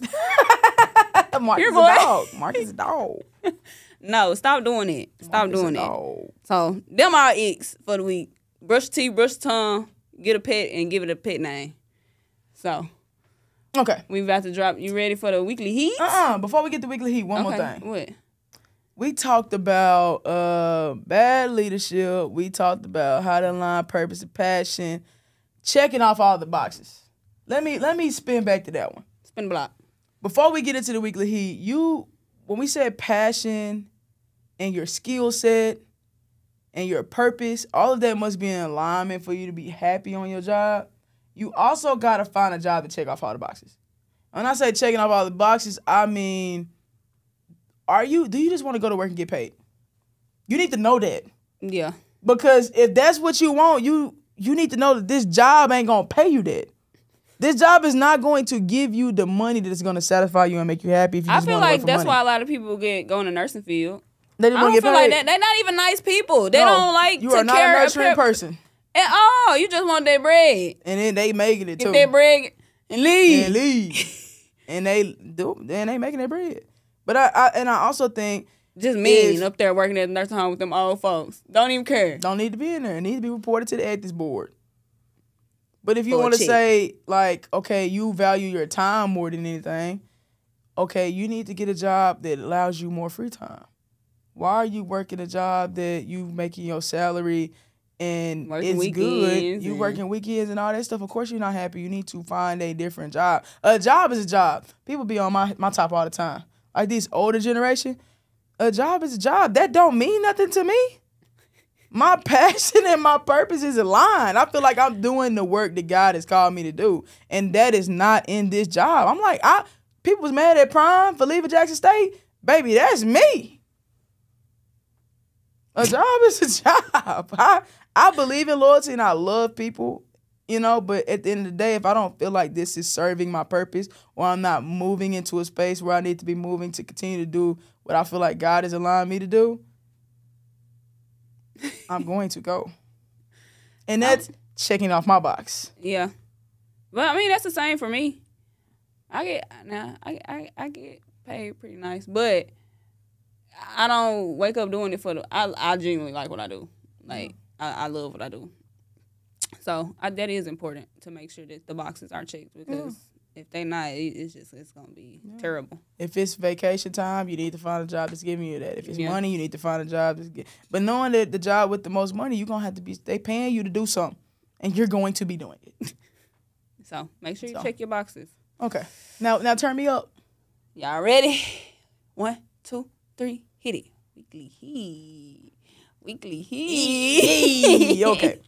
Speaker 3: Marcus
Speaker 4: Here,
Speaker 3: a
Speaker 4: boy.
Speaker 3: dog. Marcus a dog.
Speaker 4: No, stop doing it. Stop
Speaker 3: Marcus
Speaker 4: doing
Speaker 3: a
Speaker 4: it.
Speaker 3: dog.
Speaker 4: So, them our icks for the week. Brush your teeth, brush your tongue, get a pet, and give it a pet name. So,
Speaker 3: Okay.
Speaker 4: we about to drop. You ready for the weekly heat?
Speaker 3: Before we get to weekly heat, one more
Speaker 4: Okay,
Speaker 3: thing.
Speaker 4: what?
Speaker 3: We talked about bad leadership. We talked about how to align purpose and passion, checking off all the boxes. Let me spin back to that one.
Speaker 4: Spin block.
Speaker 3: Before we get into the weekly heat, when we said passion and your skill set and your purpose, all of that must be in alignment for you to be happy on your job. You also got to find a job to check off all the boxes. When I say checking off all the boxes, I mean, do you just want to go to work and get paid? You need to know that.
Speaker 4: Yeah.
Speaker 3: Because if that's what you want, you need to know that this job ain't going to pay you that. This job is not going to give you the money that's going to satisfy you and make you happy if you
Speaker 4: I
Speaker 3: just
Speaker 4: feel
Speaker 3: want to work
Speaker 4: like
Speaker 3: for
Speaker 4: that's
Speaker 3: money.
Speaker 4: why a lot of people go in the nursing field.
Speaker 3: They just
Speaker 4: I
Speaker 3: want
Speaker 4: don't
Speaker 3: to get
Speaker 4: feel
Speaker 3: paid.
Speaker 4: like that. They're not even nice people. They
Speaker 3: No,
Speaker 4: don't like
Speaker 3: you
Speaker 4: to
Speaker 3: are not
Speaker 4: care
Speaker 3: a nurturing person.
Speaker 4: at all. You just want their bread.
Speaker 3: And then they making it too.
Speaker 4: Get their bread and leave.
Speaker 3: And leave. And they making their bread. But I also think
Speaker 4: Just mean up there working at the nursing home with them old folks. Don't even care.
Speaker 3: don't need to be in there. It needs to be reported to the ethics board. But if you
Speaker 4: For a
Speaker 3: want to
Speaker 4: check.
Speaker 3: say, like, okay, you value your time more than anything, okay, you need to get a job that allows you more free time. Why are you working a job that you making your salary and
Speaker 4: Working
Speaker 3: it's good?
Speaker 4: weekends
Speaker 3: You
Speaker 4: and-
Speaker 3: working weekends and all that stuff. Of course you're not happy. You need to find a different job. A job is a job. People be on my top all the time. Like this older generation, a job is a job. That don't mean nothing to me. My passion and my purpose is aligned. I feel like I'm doing the work that God has called me to do. And that is not in this job. I'm like, people was mad at Prime for leaving Jackson State. Baby, that's me. A job is a job. I believe in loyalty and I love people, but at the end of the day, if I don't feel like this is serving my purpose or I'm not moving into a space where I need to be moving to continue to do what I feel like God has allowed me to do, I'm going to go. And that's checking off my box.
Speaker 4: Yeah. But I mean that's the same for me. I get paid pretty nice, but I don't wake up doing it for I genuinely like what I do. Like I love what I do. So that is important to make sure that the boxes are checked because if they not, it's gonna be terrible.
Speaker 3: If it's vacation time, you need to find a job that's giving you that. If it's money, you need to find a job that's but knowing that the job with the most money, you're gonna have to they paying you to do something. And you're going to be doing it.
Speaker 4: So make sure you check your boxes.
Speaker 3: Okay. Now turn me up.
Speaker 4: Y'all ready? 1, 2, 3, hit it. Weekly heat. Weekly heat.
Speaker 3: Okay.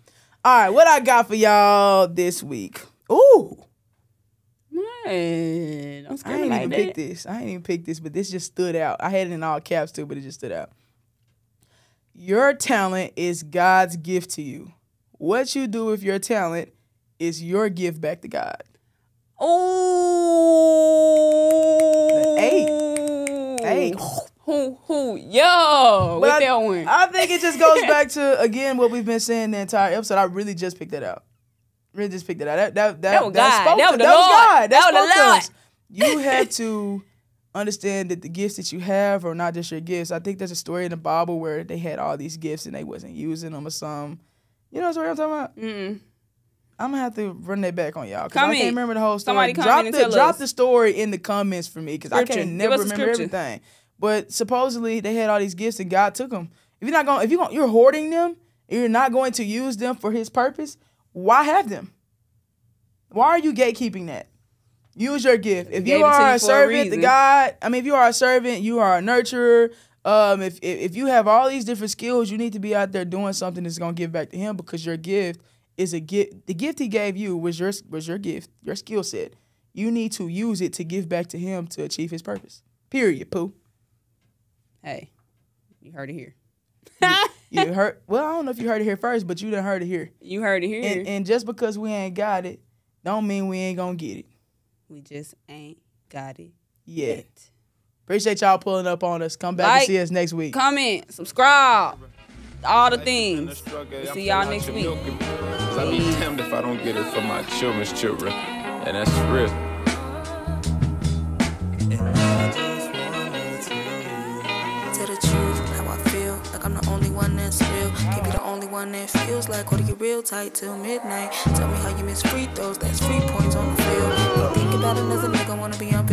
Speaker 3: All right, what I got for y'all this week? Ooh.
Speaker 4: Man, I'm
Speaker 3: I
Speaker 4: scared
Speaker 3: ain't
Speaker 4: like
Speaker 3: even
Speaker 4: that.
Speaker 3: pick this, but this just stood out. I had it in all caps too, but it just stood out. Your talent is God's gift to you. What you do with your talent is your gift back to God.
Speaker 4: Oh.
Speaker 3: Eight.
Speaker 4: Who? Yo. With that one.
Speaker 3: I think it just goes back to, again, what we've been saying the entire episode. I really just picked that out. That was God.
Speaker 4: That was the
Speaker 3: God.
Speaker 4: Lord.
Speaker 3: That
Speaker 4: That was the
Speaker 3: spoke to
Speaker 4: Lord.
Speaker 3: us. You have to understand that the gifts that you have are not just your gifts. I think there's a story in the Bible where they had all these gifts and they wasn't using them or something. You know what story I'm talking about?
Speaker 4: Mm-mm.
Speaker 3: I'm gonna have to run that back on y'all because I
Speaker 4: Comment.
Speaker 3: can't remember the whole story.
Speaker 4: Somebody comment and tell
Speaker 3: drop
Speaker 4: us.
Speaker 3: the story in the comments for me because I
Speaker 4: Scripture.
Speaker 3: can
Speaker 4: Give
Speaker 3: never
Speaker 4: us a
Speaker 3: remember
Speaker 4: scripture.
Speaker 3: everything. But supposedly they had all these gifts and God took them. If you're hoarding them, and you're not going to use them for His purpose. Why have them? Why are you gatekeeping that? Use your gift. If
Speaker 4: Gave
Speaker 3: you
Speaker 4: it to
Speaker 3: are
Speaker 4: you
Speaker 3: a
Speaker 4: for a
Speaker 3: servant to
Speaker 4: reason.
Speaker 3: God, if you are a servant, you are a nurturer. If you have all these different skills, you need to be out there doing something that's gonna give back to Him because your gift is a gift. The gift He gave you was your gift, your skill set. You need to use it to give back to Him to achieve His purpose. Period. Pooh.
Speaker 4: Hey. You heard it here.
Speaker 3: You heard. Well, I don't know if you heard it here first, but you done heard it here.
Speaker 4: You heard it here.
Speaker 3: And just because we ain't got it, don't mean we ain't gonna get it.
Speaker 4: We just ain't got it
Speaker 3: yet. Appreciate y'all pulling up on us. Come back and see us next week.
Speaker 4: Comment, subscribe, all the things. We'll see y'all next week.
Speaker 1: I'll be damned if I don't get it for my children's children. And that's real.
Speaker 5: Tell the truth, how I feel, like I'm the only one that's real. Can't be the only one that feels like holding you real tight till midnight. Tell me how you miss free throws, that's 3 points on the field. You think about another nigga, wanna be on